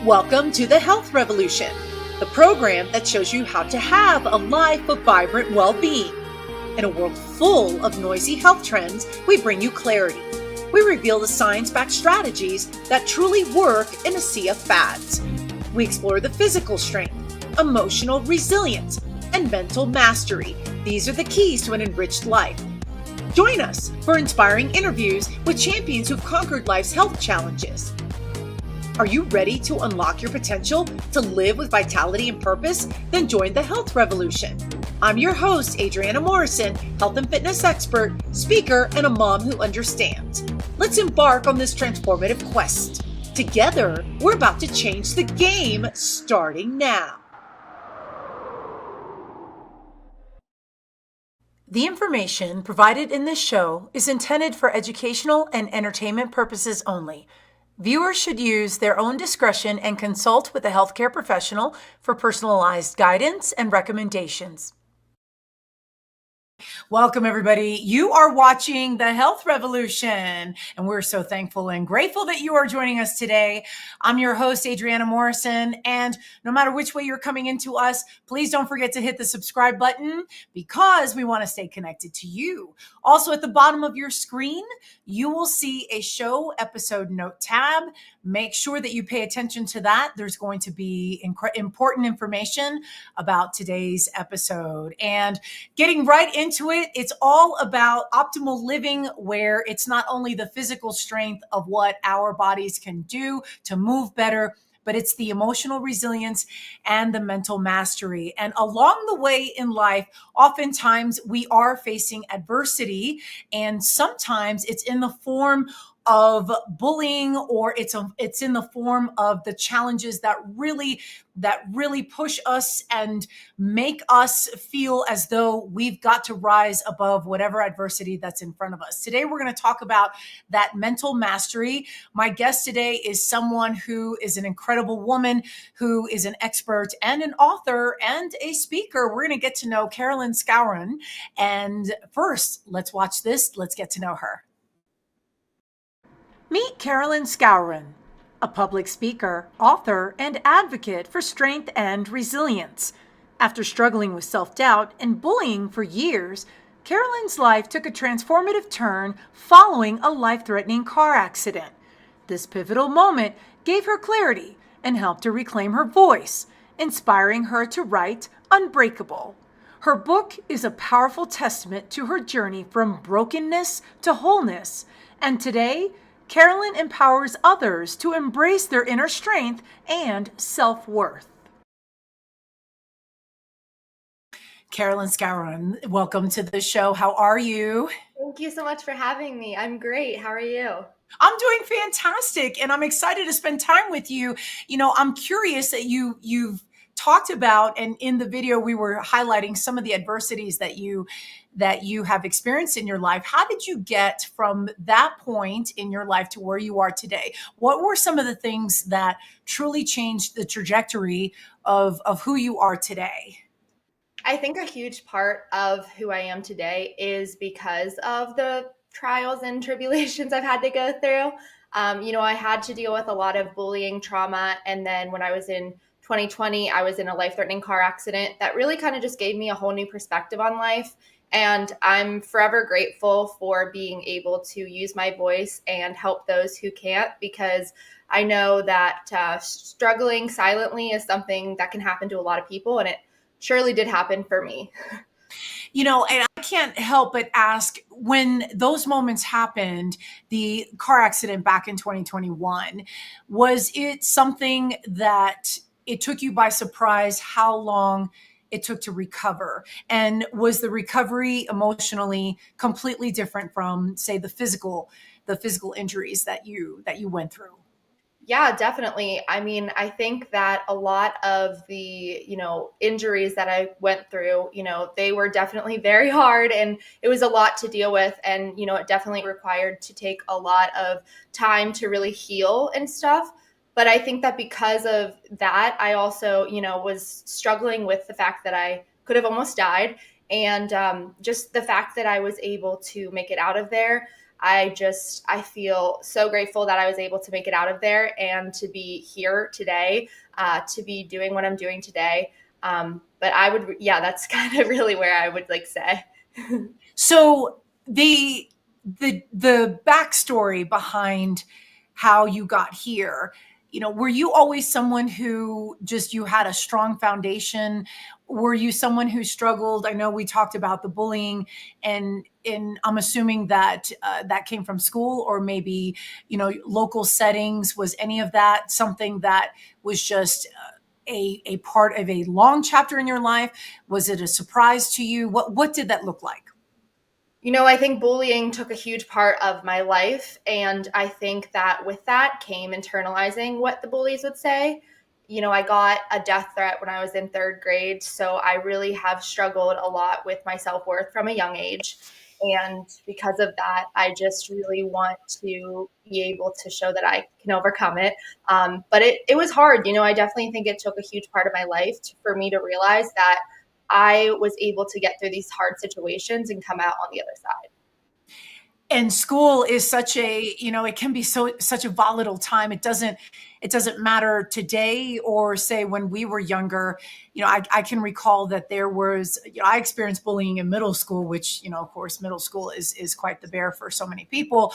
Welcome to the Health Revolution, the program that shows you how to have a life of vibrant well-being. In a world full of noisy health trends, we bring you clarity. We reveal the science-backed strategies that truly work in a sea of fads. We explore the physical strength, emotional resilience, and mental mastery. These are the keys to an enriched life. Join us for inspiring interviews with champions who've conquered life's health challenges. Are you ready to unlock your potential to live with vitality and purpose? Then join the Health Revolution. I'm your host, Adriana Morrison, health and fitness expert, speaker, and a mom who understands. Let's embark on this transformative quest. Together, we're about to change the game starting now. The information provided in this show is intended for educational and entertainment purposes only. Viewers should use their own discretion and consult with a healthcare professional for personalized guidance and recommendations. Welcome, everybody. You are watching the Health Revolution, and we're so thankful and grateful that you are joining us today. I'm your host, Adriana Morrison, and no matter which way you're coming into us, please don't forget to hit the subscribe button because we want to stay connected to you. Also, at the bottom of your screen, you will see a show episode note tab. Make sure that you pay attention to that. There's going to be important information about today's episode. And getting right into it, it's all about optimal living, where it's not only the physical strength of what our bodies can do to move better, but it's the emotional resilience and the mental mastery. And along the way in life, oftentimes we are facing adversity, and sometimes it's in the form of bullying, or it's in the form of the challenges that really push us and make us feel as though we've got to rise above whatever adversity that's in front of us. Today, we're going to talk about that mental mastery. My guest today is someone who is an incredible woman, who is an expert and an author and a speaker. We're going to get to know Carolyn Skowron. And first, let's watch this. Let's get to know her. Meet Carolyn Skowron, a public speaker, author, and advocate for strength and resilience. After struggling with self-doubt and bullying for years, Carolyn's life took a transformative turn following a life-threatening car accident. This pivotal moment gave her clarity and helped her reclaim her voice, inspiring her to write Unbreakable. Her book is a powerful testament to her journey from brokenness to wholeness, and today, Carolyn empowers others to embrace their inner strength and self-worth. Carolyn Skowron, welcome to the show. How are you? Thank you so much for having me. I'm great. How are you? I'm doing fantastic, and I'm excited to spend time with you. You know, I'm curious that you've talked about, and in the video we were highlighting some of the adversities that you have experienced in your life. How did you get from that point in your life to where you are today? What were some of the things that truly changed the trajectory of who you are today? I think a huge part of who I am today is because of the trials and tribulations I've had to go through. I had to deal with a lot of bullying, trauma, and then when I was in 2020, I was in a life-threatening car accident that really kind of just gave me a whole new perspective on life. And I'm forever grateful for being able to use my voice and help those who can't, because I know that struggling silently is something that can happen to a lot of people, and it surely did happen for me. You know, and I can't help but ask, when those moments happened, the car accident back in 2021, was it something that it took you by surprise how long it took to recover? And was the recovery emotionally completely different from, say, the physical injuries that you went through? Yeah, definitely. I mean, I think that a lot of the, injuries that I went through, they were definitely very hard, and it was a lot to deal with. And, it definitely required to take a lot of time to really heal and stuff. But I think that because of that, I also, was struggling with the fact that I could have almost died. And just the fact that I was able to make it out of there, I feel so grateful that I was able to make it out of there and to be here today, to be doing what I'm doing today. But yeah, that's kind of really where I would like say. So the backstory behind how you got here, were you always someone who just you had a strong foundation? Were you someone who struggled? I know we talked about the bullying, and I'm assuming that that came from school or maybe local settings. Was any of that something that was just a part of a long chapter in your life? Was it a surprise to you? What did that look like? I think bullying took a huge part of my life. And I think that with that came internalizing what the bullies would say. I got a death threat when I was in third grade. So I really have struggled a lot with my self worth from a young age. And because of that, I just really want to be able to show that I can overcome it. But it was hard. I definitely think it took a huge part of my life for me to realize that I was able to get through these hard situations and come out on the other side. And school is such a, it can be such a volatile time. It doesn't matter today or say when we were younger. I can recall that there was, I experienced bullying in middle school, which, of course, middle school is quite the bear for so many people.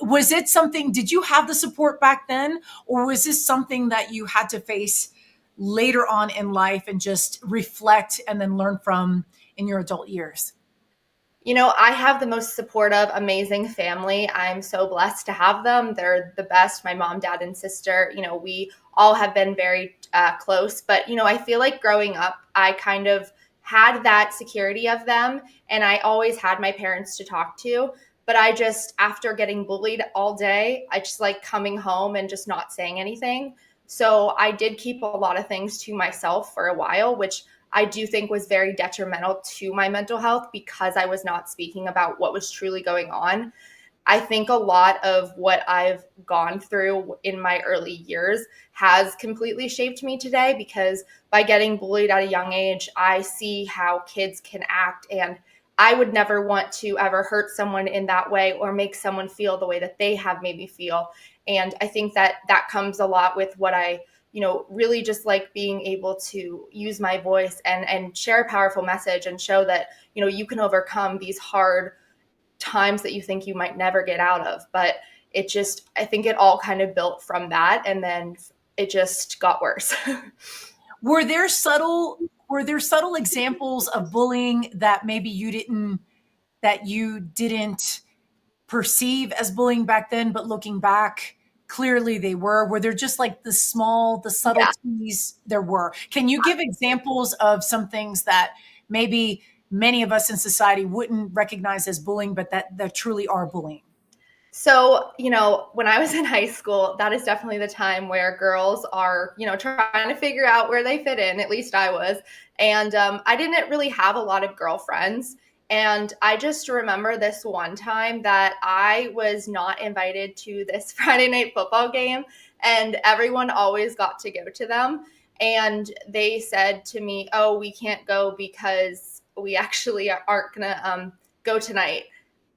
Was it something, did you have the support back then, or was this something that you had to face later on in life and just reflect and then learn from in your adult years? I have the most supportive, amazing family. I'm so blessed to have them. They're the best. My mom, dad, and sister, we all have been very close. But, I feel like growing up, I kind of had that security of them. And I always had my parents to talk to. But I just, after getting bullied all day, I just like coming home and just not saying anything. So I did keep a lot of things to myself for a while, which I do think was very detrimental to my mental health because I was not speaking about what was truly going on. I think a lot of what I've gone through in my early years has completely shaped me today because by getting bullied at a young age, I see how kids can act. And I would never want to ever hurt someone in that way or make someone feel the way that they have made me feel. And I think that that comes a lot with what I really just like being able to use my voice and share a powerful message and show that, you can overcome these hard times that you think you might never get out of. But I think it all kind of built from that. And then it just got worse. Were there subtle examples of bullying that maybe you didn't perceive as bullying back then, but looking back, clearly they were? Were there just like the Yeah. subtleties there were? Can you give examples of some things that maybe many of us in society wouldn't recognize as bullying, but that truly are bullying? So, when I was in high school, that is definitely the time where girls are, trying to figure out where they fit in. At least I was. And I didn't really have a lot of girlfriends. And I just remember this one time that I was not invited to this Friday night football game, and everyone always got to go to them. And they said to me, "Oh, we can't go because we actually aren't going to go tonight."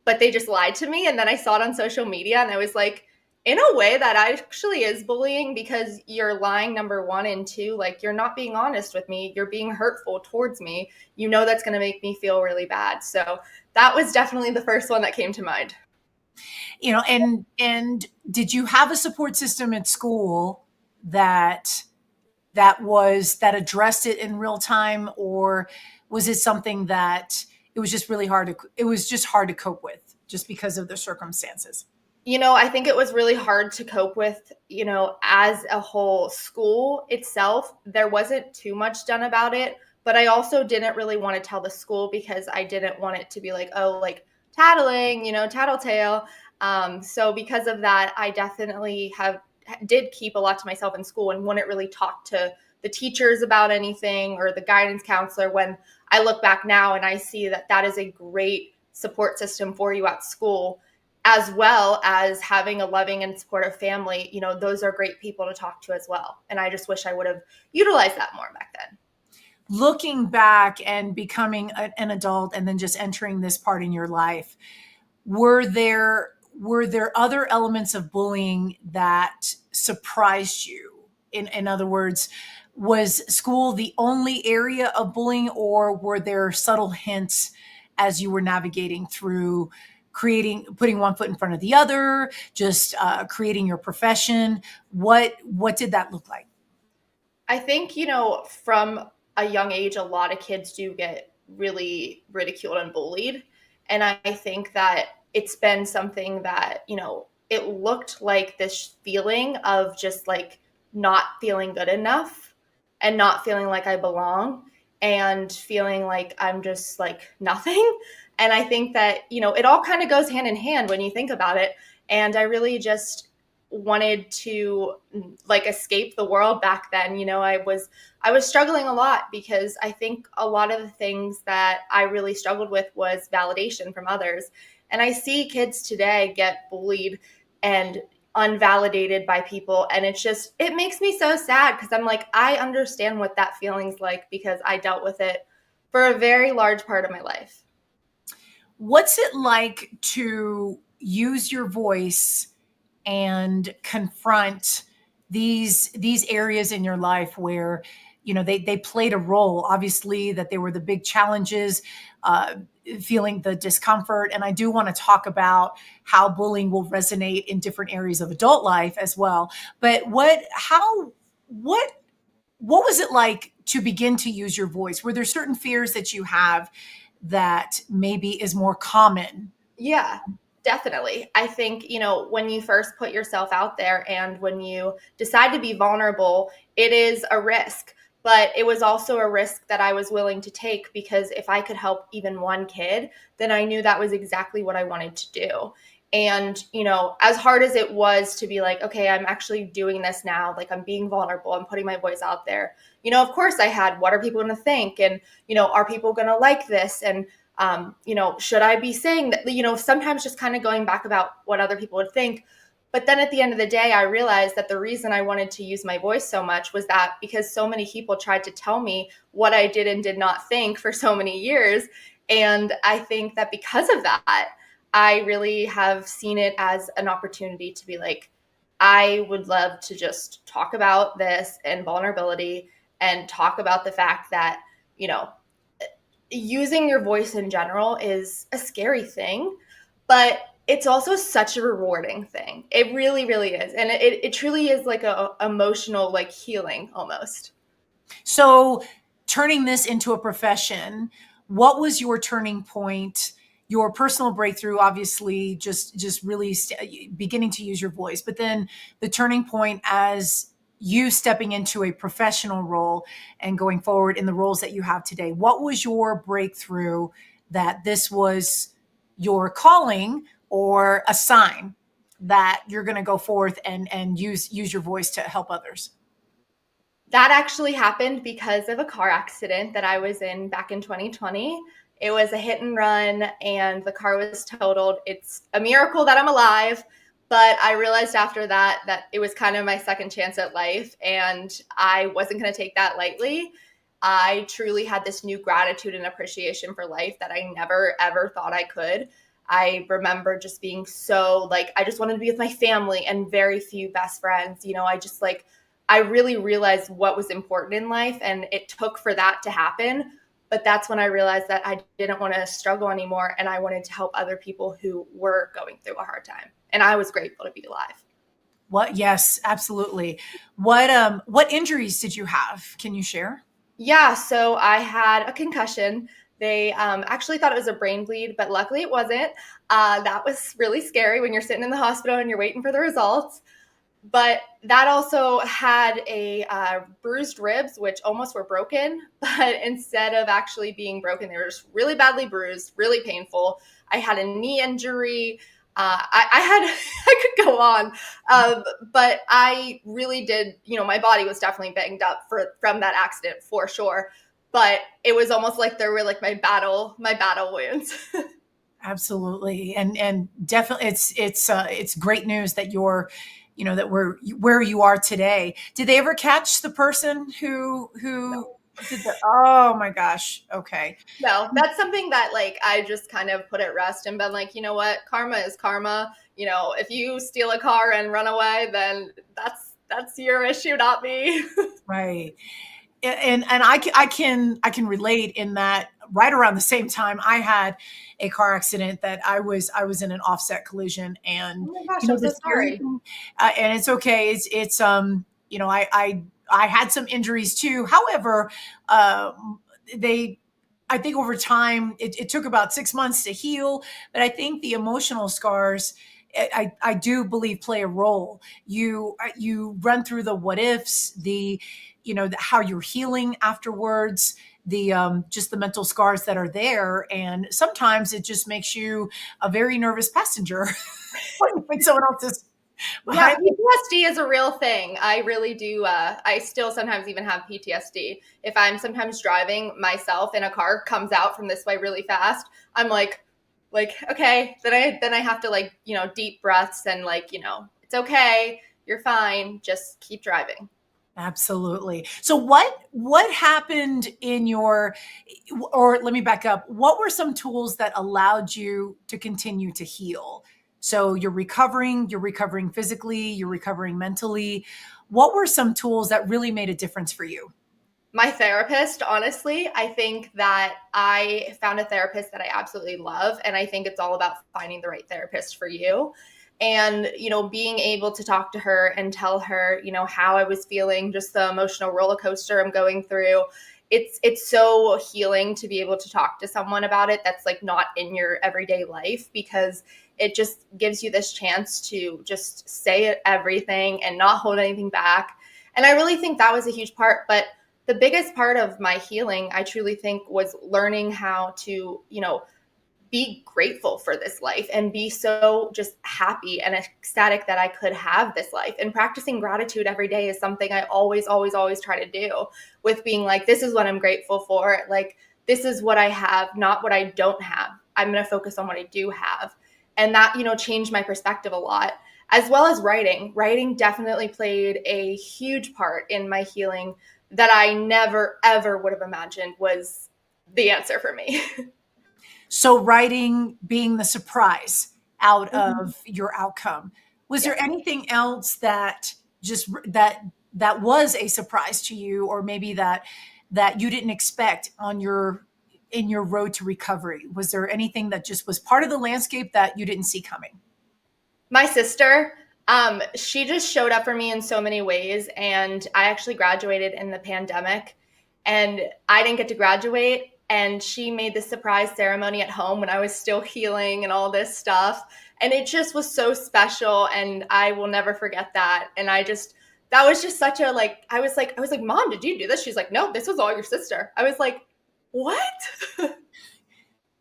But they just lied to me. And then I saw it on social media and I was like, in a way that actually is bullying because you're lying, number one, and two, like you're not being honest with me. You're being hurtful towards me. That's going to make me feel really bad. So that was definitely the first one that came to mind. And did you have a support system at school that addressed it in real time, or was it something that it was just hard to cope with just because of the circumstances? I think it was really hard to cope with, as a whole school itself. There wasn't too much done about it, but I also didn't really want to tell the school because I didn't want it to be like, oh, like tattling, tattletale. So because of that, I definitely did keep a lot to myself in school and wouldn't really talk to the teachers about anything or the guidance counselor. When I look back now and I see that that is a great support system for you at school, as well as having a loving and supportive family, those are great people to talk to as well. And I just wish I would have utilized that more back then. Looking back and becoming an adult and then just entering this part in your life, were there other elements of bullying that surprised you? In other words, was school the only area of bullying, or were there subtle hints as you were navigating through putting one foot in front of the other, just creating your profession? What did that look like? I think, from a young age, a lot of kids do get really ridiculed and bullied. And I think that it's been something that, it looked like this feeling of just like not feeling good enough and not feeling like I belong and feeling like I'm just like nothing. And I think that, it all kind of goes hand in hand when you think about it. And I really just wanted to like escape the world back then. I was struggling a lot because I think a lot of the things that I really struggled with was validation from others. And I see kids today get bullied and unvalidated by people, and it makes me so sad because I'm like, I understand what that feeling's like because I dealt with it for a very large part of my life. What's it like to use your voice and confront these areas in your life where they played a role? Obviously that they were the big challenges, feeling the discomfort. And I do want to talk about how bullying will resonate in different areas of adult life as well. But what was it like to begin to use your voice? Were there certain fears that you have that maybe is more common? Yeah, definitely. I think, when you first put yourself out there and when you decide to be vulnerable, it is a risk. But it was also a risk that I was willing to take because if I could help even one kid, then I knew that was exactly what I wanted to do. And, as hard as it was to be like, okay, I'm actually doing this now, like I'm being vulnerable, I'm putting my voice out there. Of course I had, what are people going to think? And, are people going to like this? And, should I be saying that, sometimes just kind of going back about what other people would think. But then at the end of the day, I realized that the reason I wanted to use my voice so much was that because so many people tried to tell me what I did and did not think for so many years. And I think that because of that, I really have seen it as an opportunity to be like, I would love to just talk about this and vulnerability and talk about the fact that, using your voice in general is a scary thing, but it's also such a rewarding thing. It really, really is. And it truly is like a emotional, like healing almost. So turning this into a profession, what was your turning point? Your personal breakthrough, obviously, just really beginning to use your voice, but then the turning point as you stepping into a professional role and going forward in the roles that you have today. What was your breakthrough that this was your calling or a sign that you're going to go forth and use your voice to help others? That actually happened because of a car accident that I was in back in 2020. It was a hit and run and the car was totaled. It's a miracle that I'm alive, but I realized after that it was kind of my second chance at life and I wasn't going to take that lightly. I truly had this new gratitude and appreciation for life that I never ever thought I could. I remember just being so like, I just wanted to be with my family and very few best friends. I really realized what was important in life and it took for that to happen. But that's when I realized that I didn't want to struggle anymore and I wanted to help other people who were going through a hard time. And I was grateful to be alive. What? Yes, absolutely. What injuries did you have? Can you share? Yeah, so I had a concussion. They actually thought it was a brain bleed, but luckily it wasn't. That was really scary when you're sitting in the hospital and you're waiting for the results. But that also had a bruised ribs, which almost were broken. But instead of actually being broken, they were just really badly bruised, really painful. I had a knee injury. I had, I could go on, but I really did, my body was definitely banged up from that accident for sure. But it was almost like there were like my battle wounds. Absolutely. And definitely it's great news that that we're where you are today. Did they ever catch the person who Oh my gosh. Okay. No, that's something that like I just kind of put at rest and been like, you know what, karma is karma. You know, if you steal a car and run away, then that's your issue, not me. Right. And I can relate in that right around the same time I had a car accident that I was in an offset collision. Oh And my gosh, I'm the so scary sorry. thing, and it's okay, I had some injuries too. However, they I think over time it took about 6 months to heal, but I think the emotional scars, I do believe, play a role. You run through the what ifs, how you're healing afterwards, the just the mental scars that are there, and sometimes it just makes you a very nervous passenger when someone else is Yeah, behind. PTSD is a real thing. I really do. I still sometimes even have PTSD. If I'm sometimes driving myself and a car comes out from this way really fast, I'm like okay. Then I have to like deep breaths and like it's okay. You're fine. Just keep driving. Absolutely. So what happened in your, or let me back up. What were some tools that allowed you to continue to heal? So you're recovering physically, you're recovering mentally. What were some tools that really made a difference for you? My therapist, honestly, I think that I found a therapist that I absolutely love. And I think it's all about finding the right therapist for you. And, being able to talk to her and tell her, how I was feeling, just the emotional roller coaster I'm going through. It's so healing to be able to talk to someone about it that's like not in your everyday life, because it just gives you this chance to just say everything and not hold anything back. And I really think that was a huge part. But the biggest part of my healing, I truly think, was learning how to, be grateful for this life and be so just happy and ecstatic that I could have this life. And practicing gratitude every day is something I always, always, always try to do, with being like, this is what I'm grateful for. Like, this is what I have, not what I don't have. I'm going to focus on what I do have. And that, changed my perspective a lot, as well as writing. Writing definitely played a huge part in my healing that I never, ever would have imagined was the answer for me. So writing being the surprise out Mhm. of your outcome. Was there Yes. anything else that just that was a surprise to you, or maybe that you didn't expect on your in your road to recovery? Was there anything that just was part of the landscape that you didn't see coming? My sister, she just showed up for me in so many ways. And I actually graduated in the pandemic, and I didn't get to graduate. And she made the surprise ceremony at home when I was still healing and all this stuff. And it just was so special. And I will never forget that. And that was just such a like, I was like, Mom, did you do this? She's like, no, this was all your sister. I was like, what?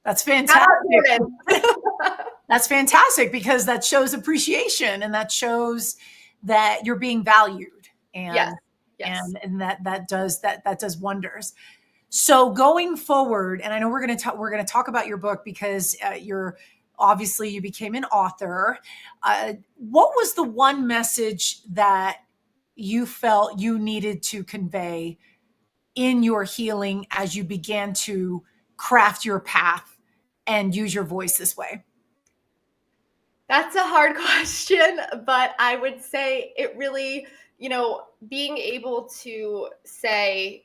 That's Shout fantastic. out Jordan. That's fantastic because that shows appreciation, and that shows that you're being valued, Yes. and Yes. that does wonders. So going forward, and I know we're going to talk about your book because you became an author. What was the one message that you felt you needed to convey in your healing as you began to craft your path and use your voice this way? That's a hard question, but I would say it really, being able to say,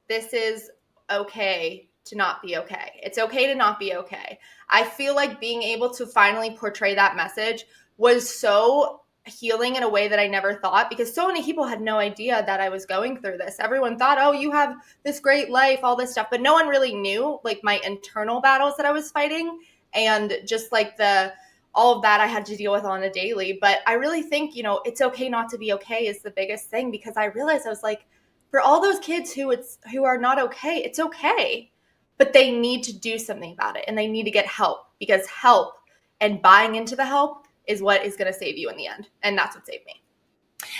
this is okay to not be okay. It's okay to not be okay. I feel like being able to finally portray that message was so healing in a way that I never thought, because so many people had no idea that I was going through this. Everyone thought, oh, you have this great life, all this stuff, but no one really knew like my internal battles that I was fighting, and just like the all of that I had to deal with on a daily. But I really think, it's okay not to be okay is the biggest thing, because I realized I was like, for all those kids who are not okay, it's okay, but they need to do something about it and they need to get help, because help and buying into the help is what is going to save you in the end, and that's what saved me.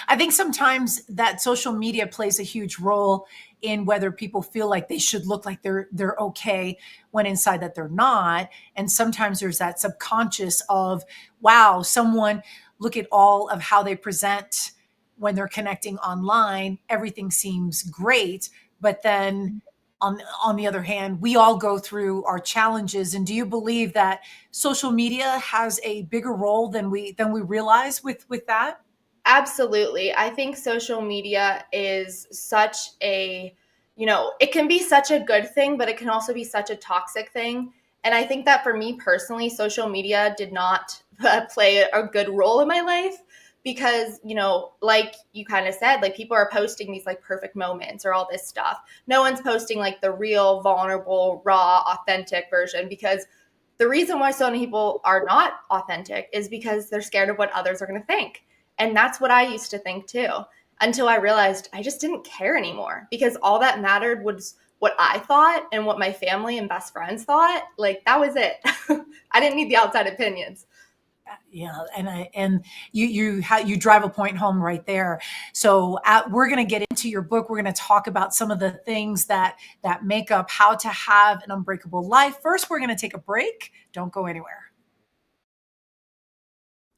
I think sometimes that social media plays a huge role in whether people feel like they should look like they're okay when inside that they're not. And sometimes there's that subconscious of, wow, someone look at all of how they present when they're connecting online. Everything seems great, But then on the other hand, we all go through our challenges. And do you believe that social media has a bigger role than we realize with that? Absolutely. I think social media is such a, it can be such a good thing, but it can also be such a toxic thing. And I think that for me personally, social media did not play a good role in my life because, like you kind of said, like people are posting these like perfect moments or all this stuff. No one's posting like the real, vulnerable, raw, authentic version because the reason why so many people are not authentic is because they're scared of what others are going to think. And that's what I used to think too, until I realized I just didn't care anymore because all that mattered was what I thought and what my family and best friends thought. Like that was it. I didn't need the outside opinions. Yeah, and you drive a point home right there. So we're going to get into your book. We're going to talk about some of the things that make up how to have an unbreakable life. First, we're going to take a break. Don't go anywhere.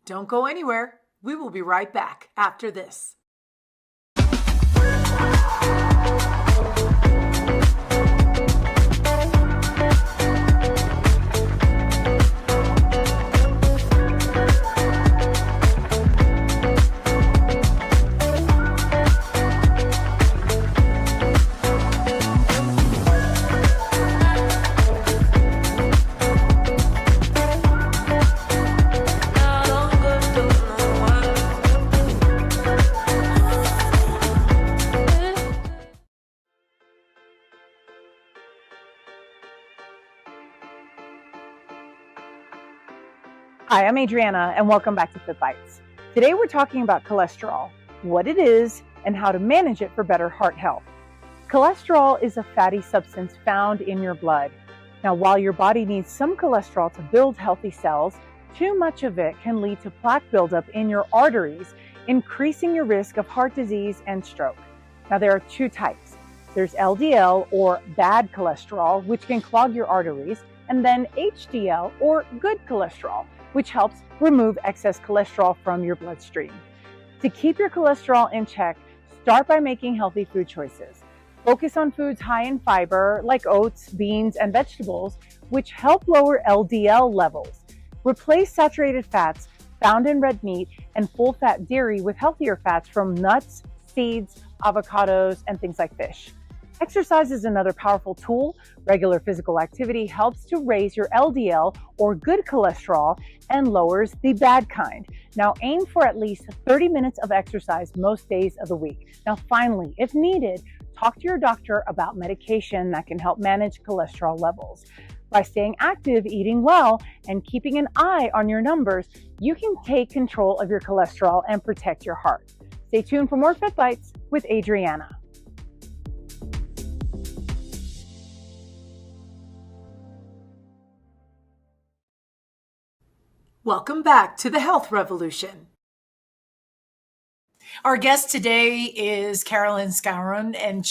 Don't go anywhere. We will be right back after this. Hi, I'm Adriana, and welcome back to Fit Bites. Today we're talking about cholesterol, what it is, and how to manage it for better heart health. Cholesterol is a fatty substance found in your blood. Now, while your body needs some cholesterol to build healthy cells, too much of it can lead to plaque buildup in your arteries, increasing your risk of heart disease and stroke. Now, there are two types. There's LDL, or bad cholesterol, which can clog your arteries, and then HDL, or good cholesterol, which helps remove excess cholesterol from your bloodstream. To keep your cholesterol in check, start by making healthy food choices. Focus on foods high in fiber, like oats, beans, and vegetables, which help lower LDL levels. Replace saturated fats found in red meat and full-fat dairy with healthier fats from nuts, seeds, avocados, and things like fish. Exercise is another powerful tool. Regular physical activity helps to raise your LDL, or good cholesterol, and lowers the bad kind. Now aim for at least 30 minutes of exercise most days of the week. Now finally, if needed, talk to your doctor about medication that can help manage cholesterol levels. By staying active, eating well, and keeping an eye on your numbers, you can take control of your cholesterol and protect your heart. Stay tuned for more Fit Bites with Adriana. Welcome back to the Health Revolution. Our guest today is Carolyn Skowron, and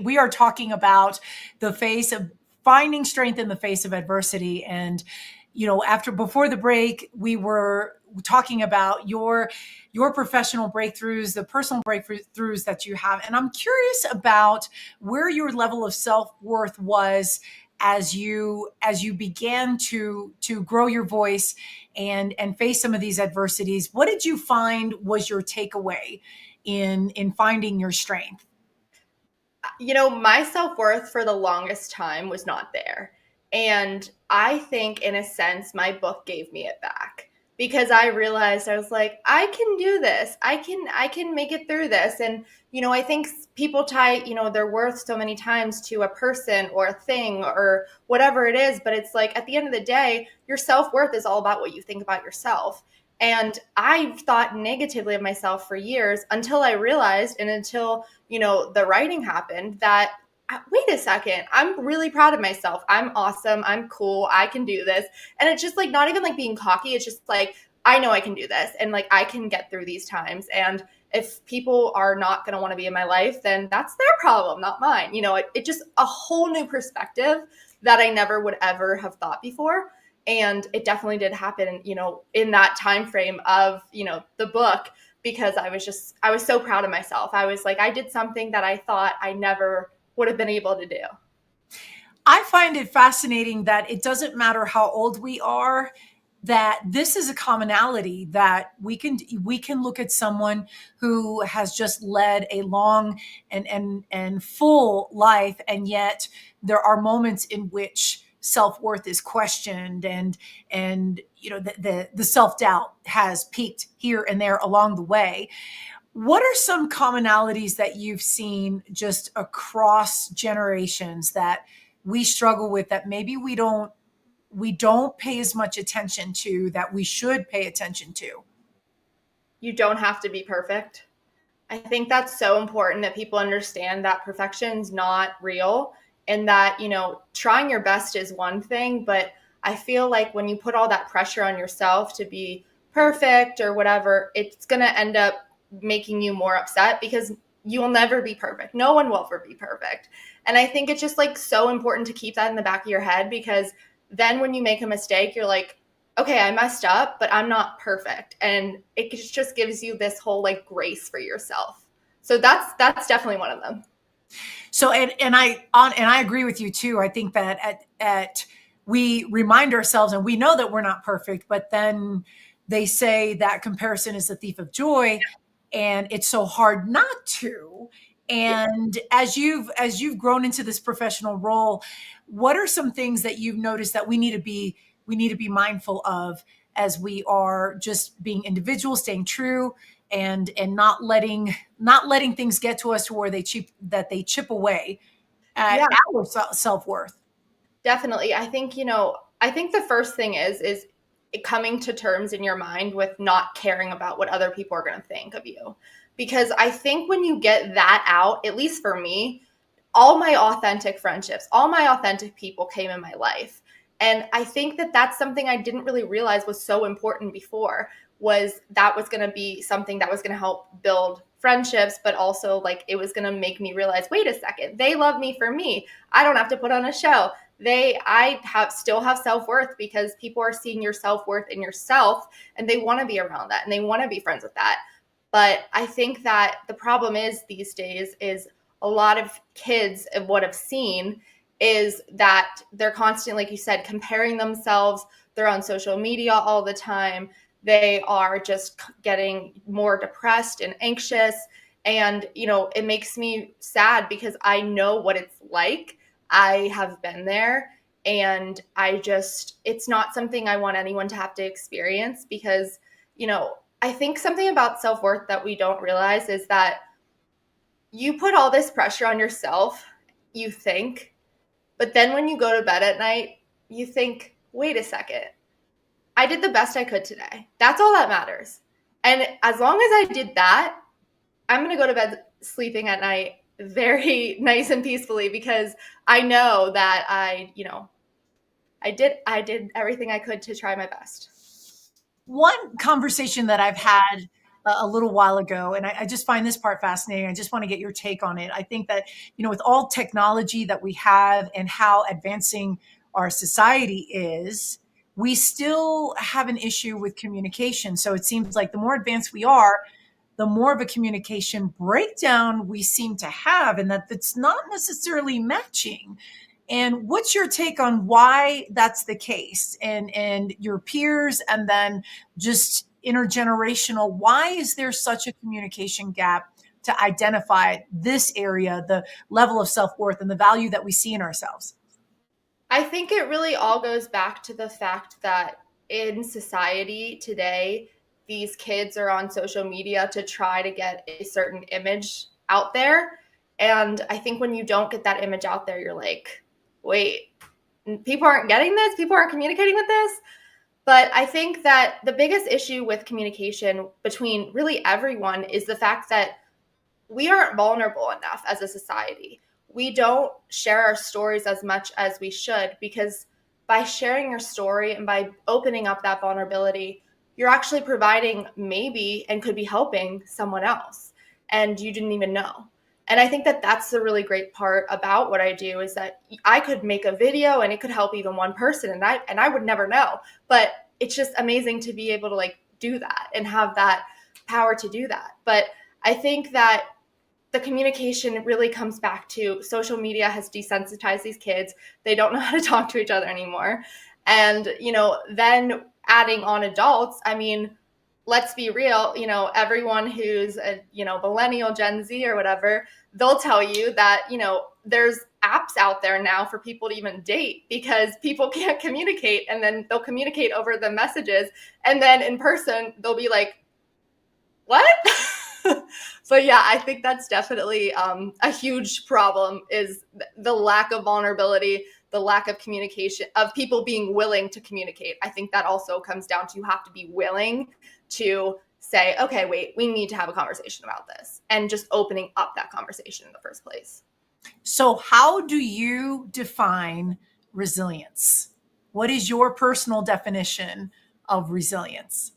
we are talking about the face of finding strength in the face of adversity. And, before the break, we were talking about your professional breakthroughs, the personal breakthroughs that you have. And I'm curious about where your level of self-worth was as you began to grow your voice and face some of these adversities. What did you find was your takeaway in finding your strength? My self-worth for the longest time was not there. And I think in a sense, my book gave me it back because I realized I was like, I can do this. I can make it through this. And, I think people tie, their worth so many times to a person or a thing or whatever it is. But it's like, at the end of the day, your self-worth is all about what you think about yourself. And I've thought negatively of myself for years until I realized, and until, the writing happened, that wait a second, I'm really proud of myself. I'm awesome. I'm cool. I can do this. And it's just like, not even like being cocky. It's just like, I know I can do this and like, I can get through these times. And if people are not going to want to be in my life, then that's their problem, not mine. It just a whole new perspective that I never would ever have thought before. And it definitely did happen, in that time frame of, the book, because I was so proud of myself. I was like, I did something that I thought I never would have been able to do. I find it fascinating that it doesn't matter how old we are, that this is a commonality that we can look at someone who has just led a long and full life, and yet there are moments in which self-worth is questioned, and the self-doubt has peaked here and there along the way. What are some commonalities that you've seen just across generations that we struggle with, that maybe we don't pay as much attention to, that we should pay attention to? You don't have to be perfect. I think that's so important, that people understand that perfection's not real, and that, trying your best is one thing, but I feel like when you put all that pressure on yourself to be perfect or whatever, it's going to end up making you more upset, because you will never be perfect. No one will ever be perfect. And I think it's just like so important to keep that in the back of your head, because then when you make a mistake, you're like, okay, I messed up, but I'm not perfect. And it just gives you this whole like grace for yourself. So that's definitely one of them. So, and I agree with you too. I think that we remind ourselves, and we know that we're not perfect, but then they say that comparison is the thief of joy, and it's so hard not to. And as you've grown into this professional role, what are some things that you've noticed that we need to be mindful of as we are just being individuals, staying true, and not letting things get to us to where they chip away at our self-worth? Definitely. I think, the first thing is coming to terms in your mind with not caring about what other people are going to think of you. Because I think when you get that out, at least for me, all my authentic friendships, all my authentic people came in my life. And I think that that's something I didn't really realize was so important before, was going to be something that was going to help build friendships, but also like it was going to make me realize, wait a second, they love me for me. I don't have to put on a show. I still have self-worth, because people are seeing your self-worth in yourself, and they want to be around that, and they want to be friends with that. But I think that the problem is these days is a lot of kids, of what I've seen, is that they're constantly, like you said, comparing themselves. They're on social media all the time. They are just getting more depressed and anxious. And, it makes me sad, because I know what it's like. I have been there, and it's not something I want anyone to have to experience, because, I think something about self-worth that we don't realize is that you put all this pressure on yourself, you think, but then when you go to bed at night, you think, wait a second, I did the best I could today. That's all that matters. And as long as I did that, I'm going to go to bed sleeping at night very nice and peacefully, because I know that I did everything I could to try my best. One conversation that I've had a little while ago, and I just find this part fascinating. I just want to get your take on it. I think that, with all technology that we have and how advancing our society is, we still have an issue with communication. So it seems like the more advanced we are, the more of a communication breakdown we seem to have, and that's not necessarily matching. And what's your take on why that's the case, and your peers, and then just intergenerational? Why is there such a communication gap to identify this area, the level of self-worth and the value that we see in ourselves? I think it really all goes back to the fact that in society today, these kids are on social media to try to get a certain image out there. And I think when you don't get that image out there, you're like, wait, people aren't getting this? People aren't communicating with this? But I think that the biggest issue with communication between really everyone is the fact that we aren't vulnerable enough as a society. We don't share our stories as much as we should, because by sharing your story and by opening up that vulnerability, you're actually providing maybe and could be helping someone else, and you didn't even know. And I think that that's the really great part about what I do, is that I could make a video and it could help even one person, and I would never know. But it's just amazing to be able to like do that and have that power to do that. But I think that the communication really comes back to social media has desensitized these kids. They don't know how to talk to each other anymore. And, then adding on adults, I mean, let's be real, everyone who's a, millennial, Gen Z or whatever, they'll tell you that, there's apps out there now for people to even date because people can't communicate, and then they'll communicate over the messages. And then in person, they'll be like, what? But yeah, I think that's definitely a huge problem, is the lack of vulnerability, the lack of communication, of people being willing to communicate. I think that also comes down to you have to be willing to say, okay, wait, we need to have a conversation about this, and just opening up that conversation in the first place. So how do you define resilience? What is your personal definition of resilience?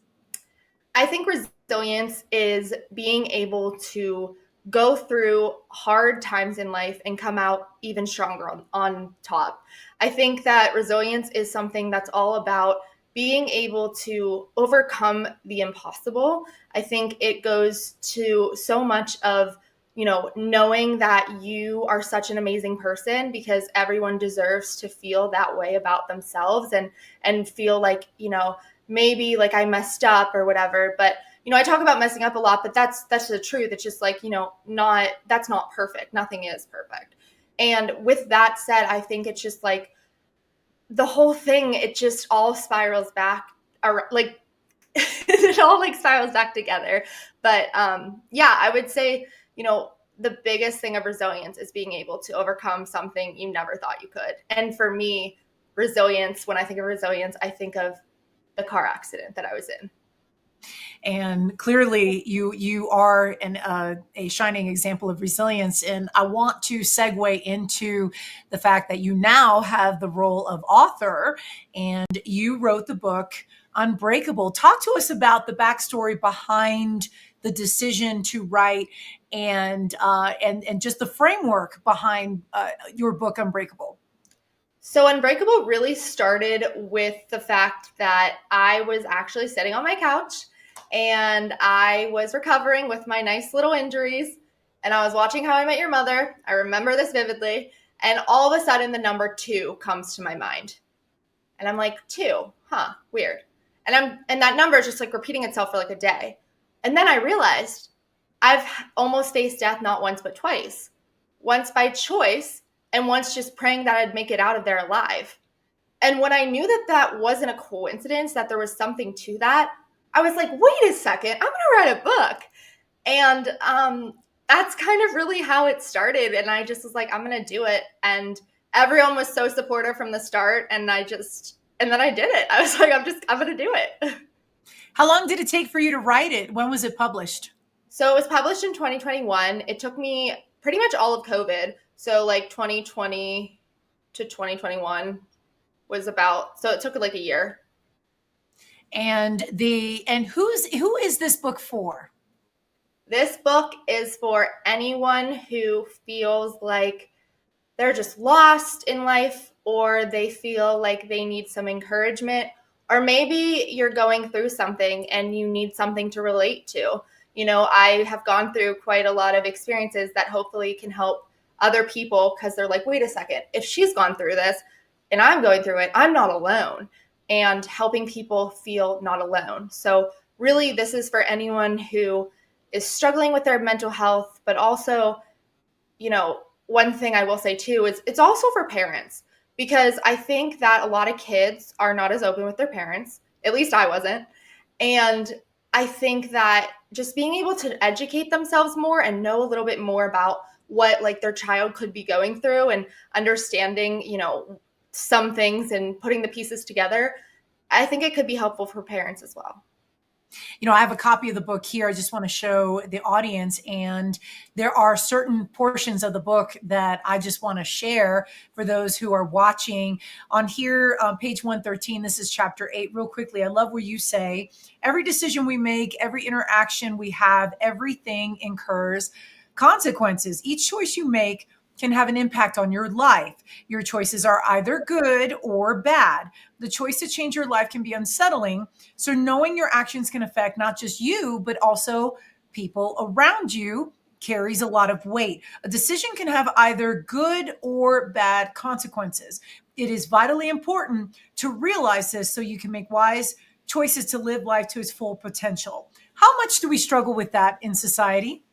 I think resilience is being able to go through hard times in life and come out even stronger on top. I think that resilience is something that's all about being able to overcome the impossible. I think it goes to so much of, knowing that you are such an amazing person, because everyone deserves to feel that way about themselves and feel like, maybe like I messed up or whatever. But, I talk about messing up a lot, but that's the truth. It's just like, that's not perfect. Nothing is perfect. And with that said, I think it's just like the whole thing, it just all spirals back, like it all like spirals back together. But yeah, I would say, the biggest thing of resilience is being able to overcome something you never thought you could. And for me, resilience, when I think of resilience, I think of the car accident that I was in. And clearly you are a shining example of resilience. And I want to segue into the fact that you now have the role of author, and you wrote the book Unbreakable. Talk to us about the backstory behind the decision to write and just the framework behind your book Unbreakable. So Unbreakable really started with the fact that I was actually sitting on my couch and I was recovering with my nice little injuries, and I was watching How I Met Your Mother. I remember this vividly. And all of a sudden the number 2 comes to my mind. And I'm like, 2, weird. And that number is just like repeating itself for like a day. And then I realized I've almost faced death not once, but twice. Once by choice, and once just praying that I'd make it out of there alive. And when I knew that that wasn't a coincidence, that there was something to that, I was like, wait a second, I'm going to write a book. And that's kind of really how it started. And I just was like, I'm going to do it. And everyone was so supportive from the start. And then I did it. I was like, I'm going to do it. How long did it take for you to write it? When was it published? So it was published in 2021. It took me pretty much all of COVID. So like 2020 to 2021 was about, so it took like a year. And who is this book for? This book is for anyone who feels like they're just lost in life, or they feel like they need some encouragement, or maybe you're going through something and you need something to relate to. I have gone through quite a lot of experiences that hopefully can help other people, because they're like, wait a second, if she's gone through this and I'm going through it, I'm not alone. And helping people feel not alone. So really, this is for anyone who is struggling with their mental health, but also, one thing I will say too is it's also for parents, because I think that a lot of kids are not as open with their parents. At least I wasn't. And I think that just being able to educate themselves more and know a little bit more about what like their child could be going through, and understanding, some things and putting the pieces together, I think it could be helpful for parents as well. I have a copy of the book here. I just want to show the audience, and there are certain portions of the book that I just want to share for those who are watching. On here, page 113, this is chapter 8. Real quickly, I love where you say, every decision we make, every interaction we have, everything incurs consequences. Each choice you make can have an impact on your life. Your choices are either good or bad. The choice to change your life can be unsettling. So knowing your actions can affect not just you, but also people around you carries a lot of weight. A decision can have either good or bad consequences. It is vitally important to realize this so you can make wise choices to live life to its full potential. How much do we struggle with that in society?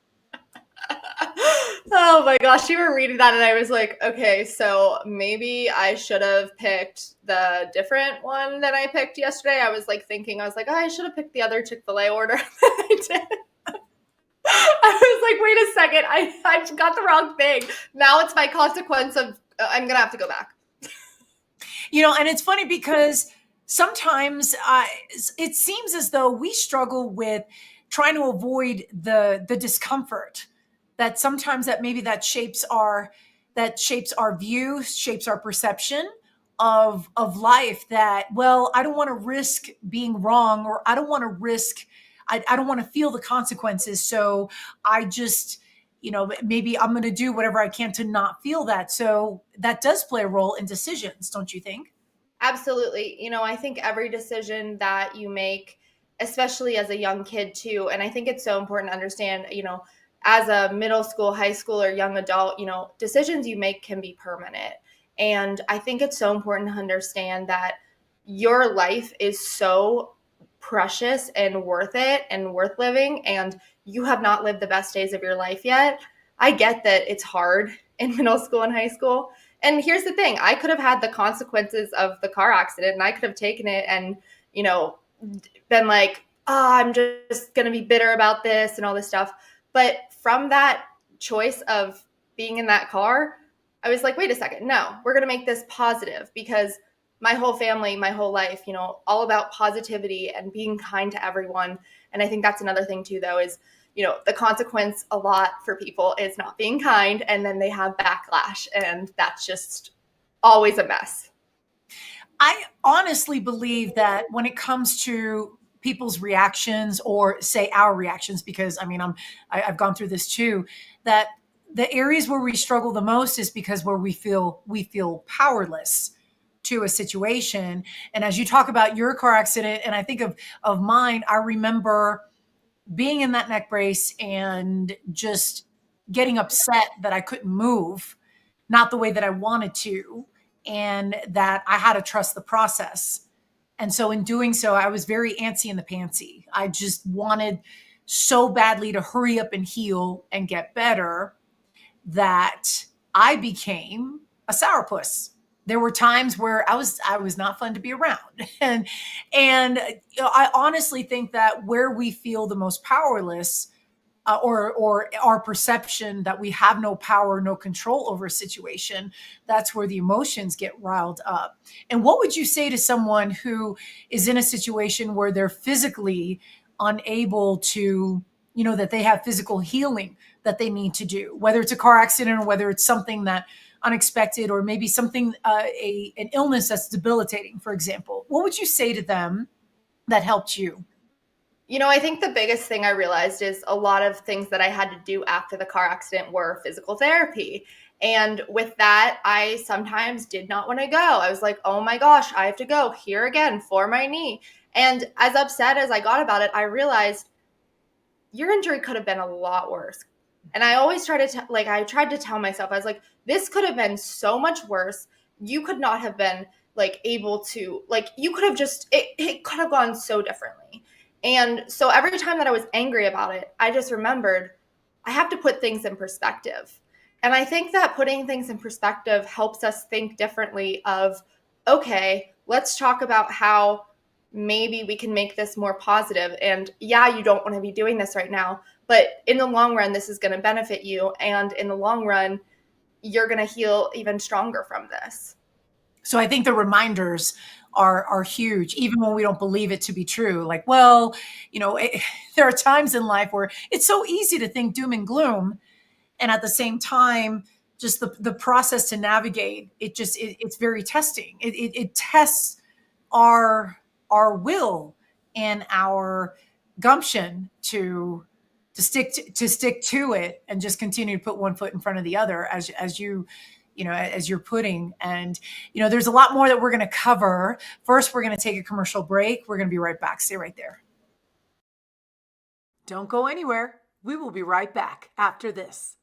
Oh my gosh, you were reading that and I was like, okay, so maybe I should have picked the different one that I picked yesterday. I was like, oh, I should have picked the other Chick-fil-A order that I did. I was like, wait a second, I got the wrong thing. Now it's my consequence of I'm gonna have to go back. And it's funny because sometimes it seems as though we struggle with trying to avoid the discomfort that sometimes that shapes our view, shapes our perception of life. That, well, I don't want to risk being wrong, or I don't want to risk, I don't want to feel the consequences. So I just, maybe I'm going to do whatever I can to not feel that. So that does play a role in decisions, don't you think? Absolutely. I think every decision that you make, especially as a young kid too, and I think it's so important to understand, as a middle school, high school, or young adult, decisions you make can be permanent. And I think it's so important to understand that your life is so precious and worth it and worth living, and you have not lived the best days of your life yet. I get that it's hard in middle school and high school. And here's the thing, I could have had the consequences of the car accident and I could have taken it and, been like, oh, I'm just going to be bitter about this and all this stuff. But from that choice of being in that car, I was like, wait a second, no, we're going to make this positive, because my whole family, my whole life, all about positivity and being kind to everyone. And I think that's another thing too, though, is, the consequence a lot for people is not being kind, and then they have backlash, and that's just always a mess. I honestly believe that when it comes to people's reactions, or say our reactions, because I've gone through this too, that the areas where we struggle the most is because where we feel powerless to a situation. And as you talk about your car accident, and I think of mine, I remember being in that neck brace and just getting upset that I couldn't move, not the way that I wanted to, and that I had to trust the process. And so in doing so, I was very antsy in the pantsy. I just wanted so badly to hurry up and heal and get better that I became a sourpuss. There were times where I was not fun to be around. And I honestly think that where we feel the most powerless, or our perception that we have no power, no control over a situation, that's where the emotions get riled up. And what would you say to someone who is in a situation where they're physically unable to, that they have physical healing that they need to do, whether it's a car accident or whether it's something that unexpected, or maybe something, an illness that's debilitating, for example? What would you say to them that helped you? I think the biggest thing I realized is a lot of things that I had to do after the car accident were physical therapy. And with that, I sometimes did not want to go. I was like, oh my gosh, I have to go here again for my knee. And as upset as I got about it, I realized your injury could have been a lot worse. And I always tried to tell myself, I was like, this could have been so much worse. You could not have been able to, you could have it could have gone so differently. And so every time that I was angry about it, I just remembered I have to put things in perspective. And I think that putting things in perspective helps us think differently of, okay, let's talk about how maybe we can make this more positive. And yeah, you don't want to be doing this right now, but in the long run, this is going to benefit you. And in the long run, you're going to heal even stronger from this. So I think the reminders are huge, even when we don't believe it to be true. Like, well, there are times in life where it's so easy to think doom and gloom. And at the same time, just the process to navigate, it's very testing. It tests our will and our gumption to stick to it, and just continue to put one foot in front of the other, as you're putting. And there's a lot more that we're going to cover. First, we're going to take a commercial break. We're going to be right back. Stay right there. Don't go anywhere. We will be right back after this.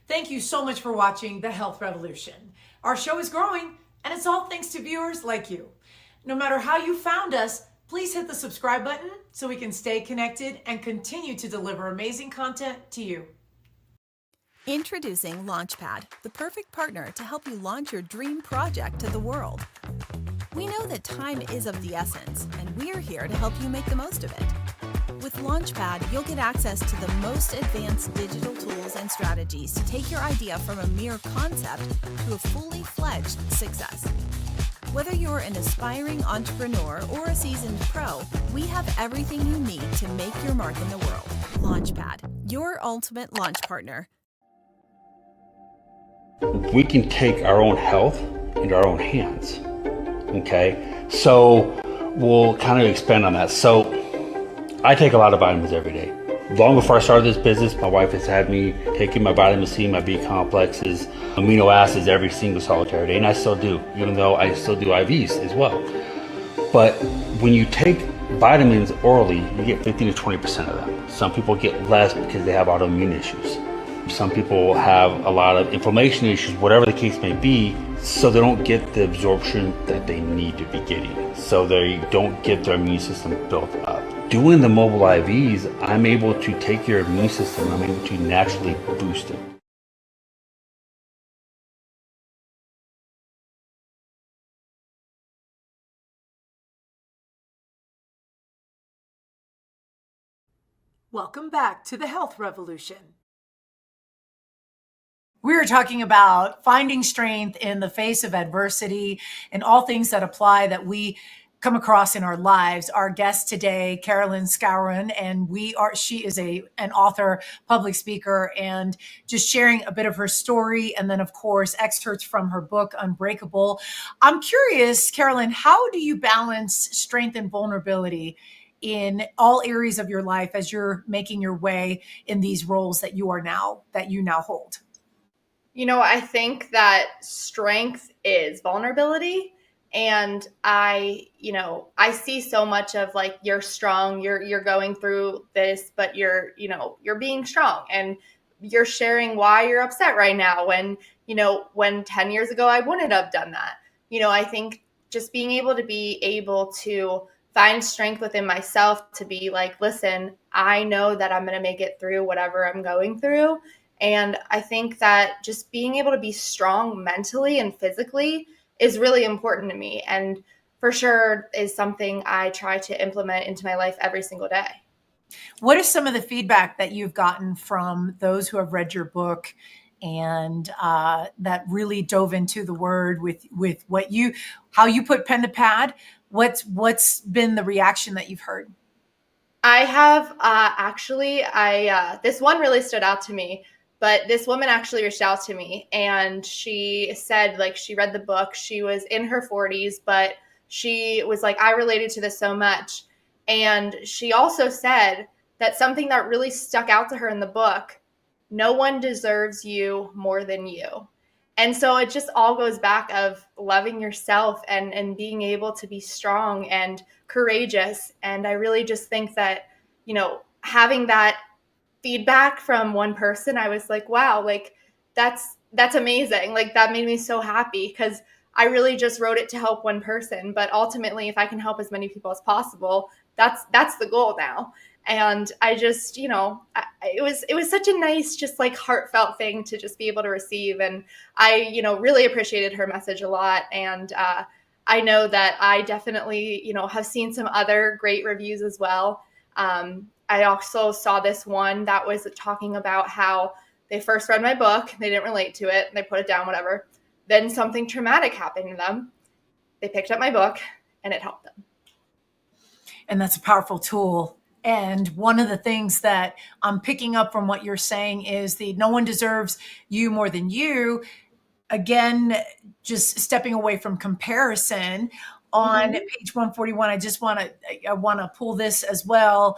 Thank you so much for watching The Health Revolution. Our show is growing, and it's all thanks to viewers like you. No matter how you found us, please hit the subscribe button so we can stay connected and continue to deliver amazing content to you. Introducing Launchpad, the perfect partner to help you launch your dream project to the world. We know that time is of the essence, and we're here to help you make the most of it. With Launchpad, you'll get access to the most advanced digital tools and strategies to take your idea from a mere concept to a fully fledged success. Whether you're an aspiring entrepreneur or a seasoned pro, we have everything you need to make your mark in the world. Launchpad, your ultimate launch partner. We can take our own health into our own hands. Okay, so we'll kind of expand on that. So I take a lot of vitamins every day. Long before I started this business, my wife has had me taking my vitamin C, my B complexes, amino acids every single solitary day, and I still do, even though I still do IVs as well. But when you take vitamins orally, you get 15 to 20% of them. Some people get less because they have autoimmune issues. Some people have a lot of inflammation issues, whatever the case may be, so they don't get the absorption that they need to be getting. So they don't get their immune system built up. Doing the mobile IVs, I'm able to take your immune system, I'm able to naturally boost it. Welcome back to The Health Revolution. We are talking about finding strength in the face of adversity and all things that apply that we come across in our lives. Our guest today, Carolyn Skowron, and she is an author, public speaker, and just sharing a bit of her story. And then, of course, excerpts from her book, Unbreakable. I'm curious, Carolyn, how do you balance strength and vulnerability in all areas of your life as you're making your way in these roles that you now hold? I think that strength is vulnerability. And I see so much of like, you're strong, you're going through this, but you're being strong and you're sharing why you're upset right now. When 10 years ago, I wouldn't have done that. I think just being able to find strength within myself to be like, listen, I know that I'm going to make it through whatever I'm going through. And I think that just being able to be strong mentally and physically is really important to me, and for sure is something I try to implement into my life every single day. What is some of the feedback that you've gotten from those who have read your book and that really dove into the word with how you put pen to pad? What's been the reaction that you've heard? I have this one really stood out to me. But this woman actually reached out to me and she said, like, she read the book. She was in her 40s, but she was like, I related to this so much. And she also said that something that really stuck out to her in the book, no one deserves you more than you. And so it just all goes back of loving yourself and being able to be strong and courageous. And I really just think that, having that feedback from one person, I was like, wow, like that's amazing. Like that made me so happy because I really just wrote it to help one person. But ultimately, if I can help as many people as possible, that's the goal now. And I just, it was such a nice, just like heartfelt thing to just be able to receive. And I, really appreciated her message a lot. And I know that I definitely, have seen some other great reviews as well. I also saw this one that was talking about how they first read my book, they didn't relate to it, they put it down, whatever. Then something traumatic happened to them. They picked up my book and it helped them. And that's a powerful tool. And one of the things that I'm picking up from what you're saying is no one deserves you more than you. Again, just stepping away from comparison. On page 141, I want to pull this as well.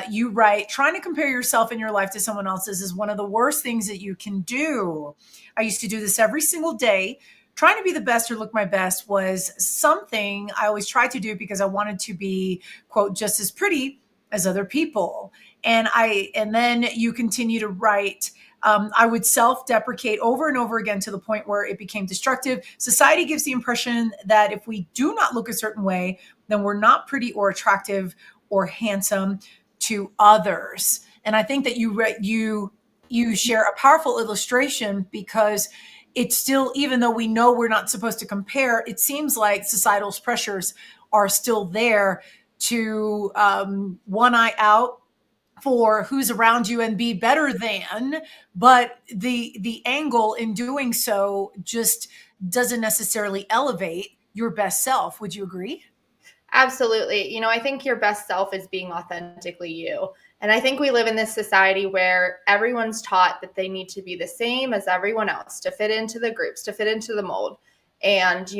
You write, trying to compare yourself in your life to someone else's is one of the worst things that you can do. I used to do this every single day. Trying to be the best or look my best was something I always tried to do because I wanted to be, quote, just as pretty as other people. And then you continue to write, I would self-deprecate over and over again to the point where it became destructive. Society gives the impression that if we do not look a certain way, then we're not pretty or attractive or handsome to others. And I think that you share a powerful illustration, because it's still, even though we know we're not supposed to compare, it seems like societal pressures are still there to one eye out for who's around you and be better than, but the angle in doing so just doesn't necessarily elevate your best self. Would you agree? Absolutely. I think your best self is being authentically you. And I think we live in this society where everyone's taught that they need to be the same as everyone else to fit into the groups, to fit into the mold. And,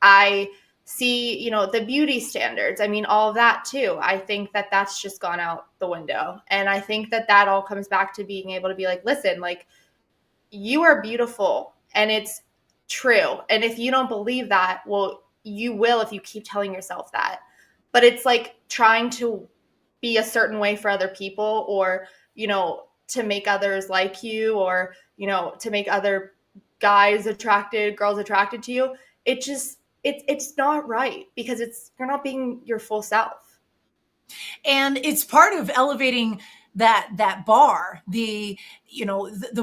I see, the beauty standards. I mean, all of that too. I think that that's just gone out the window. And I think that that all comes back to being able to be like, listen, like, you are beautiful and it's true. And if you don't believe that, well, you will if you keep telling yourself that. But it's like trying to be a certain way for other people, or, to make others like you, or, to make other guys attracted, girls attracted to you. It's not right, because you're not being your full self. And it's part of elevating that bar, the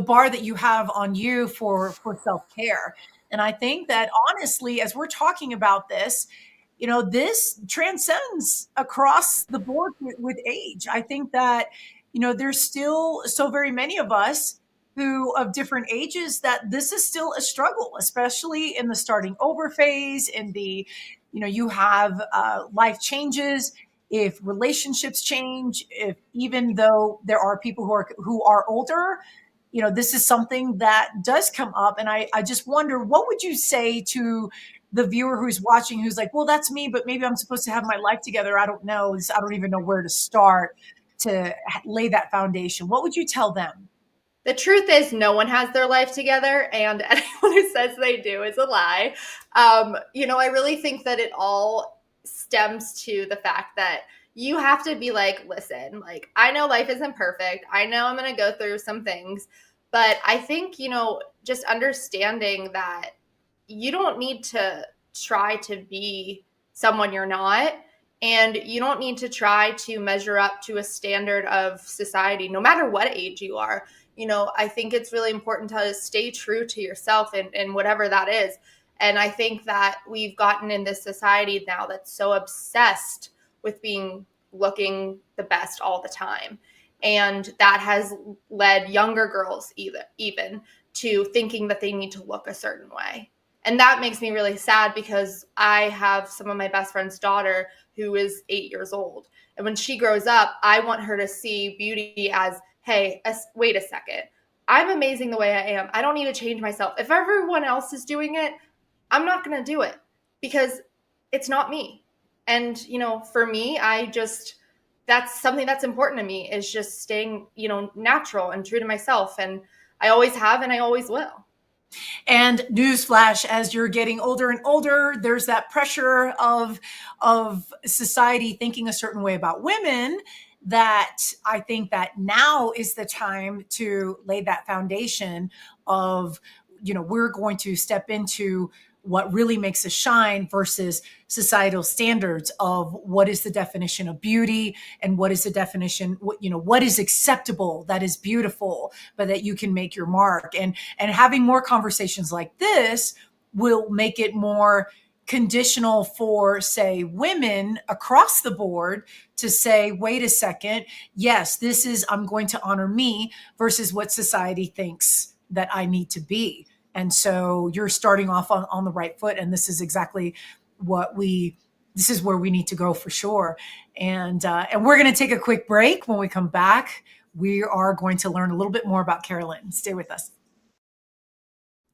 bar that you have on you for self-care. And I think that honestly, as we're talking about this, this transcends across the board with age. I think that, there's still so very many of us who of different ages that this is still a struggle, especially in the starting over phase. In the, you have life changes, if relationships change, if even though there are people who are older, this is something that does come up. And I just wonder, what would you say to the viewer who's watching, who's like, well, that's me, but maybe I'm supposed to have my life together. I don't know. I don't even know where to start to lay that foundation. What would you tell them? The truth is, no one has their life together, and anyone who says they do is a lie. I really think that it all stems to the fact that you have to be like, listen, like, I know life isn't perfect. I know I'm going to go through some things, but I think, just understanding that you don't need to try to be someone you're not. And you don't need to try to measure up to a standard of society, no matter what age you are. I think it's really important to stay true to yourself and whatever that is. And I think that we've gotten in this society now that's so obsessed with looking the best all the time. And that has led younger girls even to thinking that they need to look a certain way. And that makes me really sad, because I have some of my best friend's daughter who is 8 years old. And when she grows up, I want her to see beauty as, hey, wait a second. I'm amazing the way I am. I don't need to change myself. If everyone else is doing it, I'm not going to do it, because it's not me. And, for me, that's something that's important to me, is just staying, natural and true to myself. And I always have, and I always will. And newsflash, as you're getting older and older, there's that pressure of society thinking a certain way about women, that I think that now is the time to lay that foundation of, we're going to step into what really makes us shine versus societal standards of what is the definition of beauty, and what is the definition, what is acceptable, that is beautiful, but that you can make your mark. And having more conversations like this will make it more conditional for, say, women across the board to say, wait a second, yes, I'm going to honor me versus what society thinks that I need to be. And so you're starting off on the right foot. And this is exactly this is where we need to go for sure. And we're going to take a quick break. When we come back, we are going to learn a little bit more about Carolyn. Stay with us.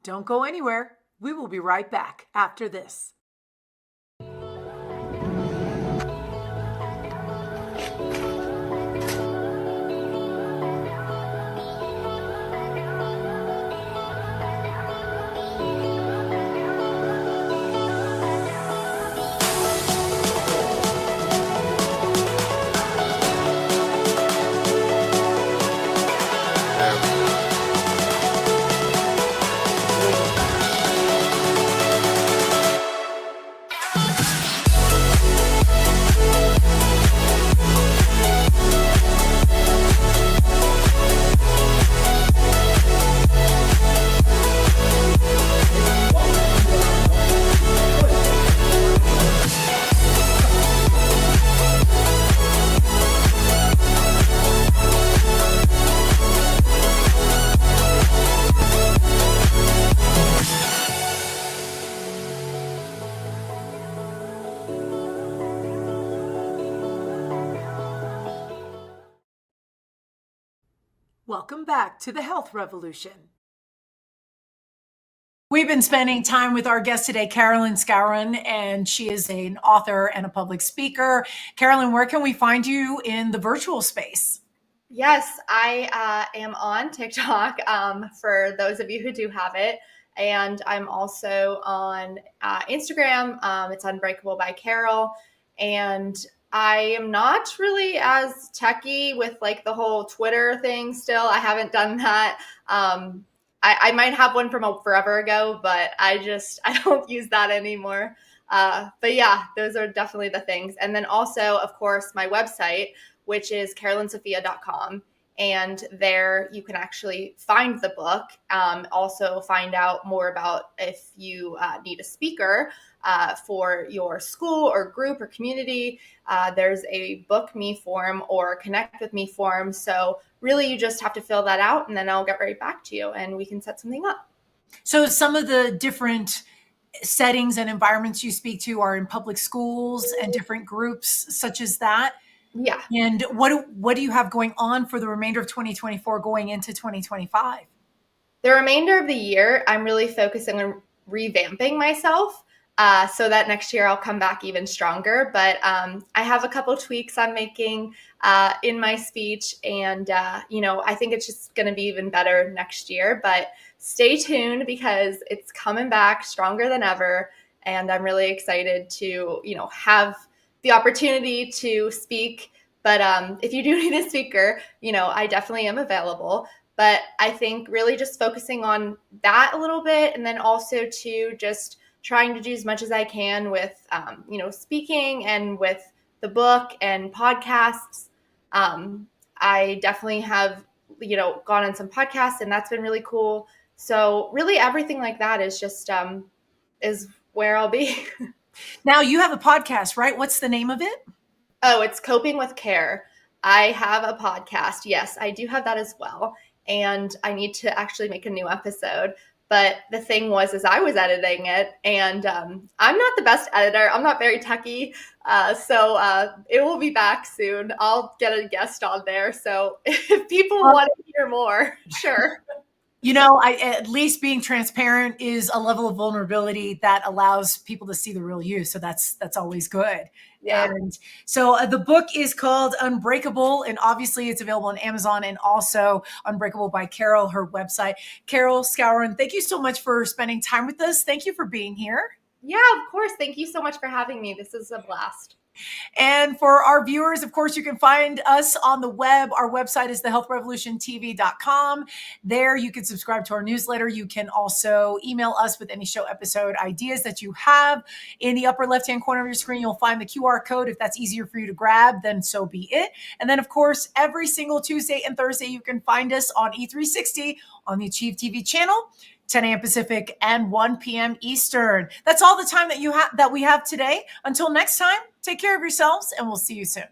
Don't go anywhere. We will be right back after this. Welcome back to the Health Revolution. We've been spending time with our guest today, Carolyn Skowron, and she is an author and a public speaker. Carolyn, where can we find you in the virtual space? Yes, I am on TikTok for those of you who do have it. And I'm also on Instagram. It's Unbreakable by Carol. And I am not really as techy with like the whole Twitter thing still. I haven't done that. I might have one from forever ago, but I don't use that anymore. But yeah, those are definitely the things. And then also, of course, my website, which is carolynsophia.com. And there you can actually find the book, also find out more about if you need a speaker for your school or group or community. There's a book me form or connect with me form. So really you just have to fill that out and then I'll get right back to you and we can set something up. So some of the different settings and environments you speak to are in public schools and different groups such as that. Yeah. And what do you have going on for the remainder of 2024 going into 2025? The remainder of the year, I'm really focusing on revamping myself so that next year I'll come back even stronger. But I have a couple tweaks I'm making in my speech. And, I think it's just going to be even better next year. But stay tuned because it's coming back stronger than ever. And I'm really excited to, have the opportunity to speak. But if you do need a speaker, I definitely am available. But I think really just focusing on that a little bit and then also to just trying to do as much as I can with, speaking and with the book and podcasts. I definitely have, gone on some podcasts and that's been really cool. So really everything like that is just, is where I'll be. Now you have a podcast, right? What's the name of it? Oh, it's Coping with Care. I have a podcast. Yes, I do have that as well. And I need to actually make a new episode. But the thing was, is I was editing it and I'm not the best editor. I'm not very techy. So it will be back soon. I'll get a guest on there. So if people want to hear more, sure. At least being transparent is a level of vulnerability that allows people to see the real you. So that's always good. Yeah. And so the book is called Unbreakable, and obviously it's available on Amazon and also Unbreakable by Carol, her website. Carol Skowron, thank you so much for spending time with us. Thank you for being here. Yeah, of course. Thank you so much for having me. This is a blast. And for our viewers, of course, you can find us on the web. Our website is thehealthrevolutiontv.com. There you can subscribe to our newsletter. You can also email us with any show episode ideas that you have. In the upper left-hand corner of your screen, you'll find the QR code. If that's easier for you to grab, then so be it. And then, of course, every single Tuesday and Thursday, you can find us on E360 on the Achieve TV channel. 10 a.m. Pacific and 1 p.m. Eastern. That's all the time that we have today. Until next time, take care of yourselves and we'll see you soon.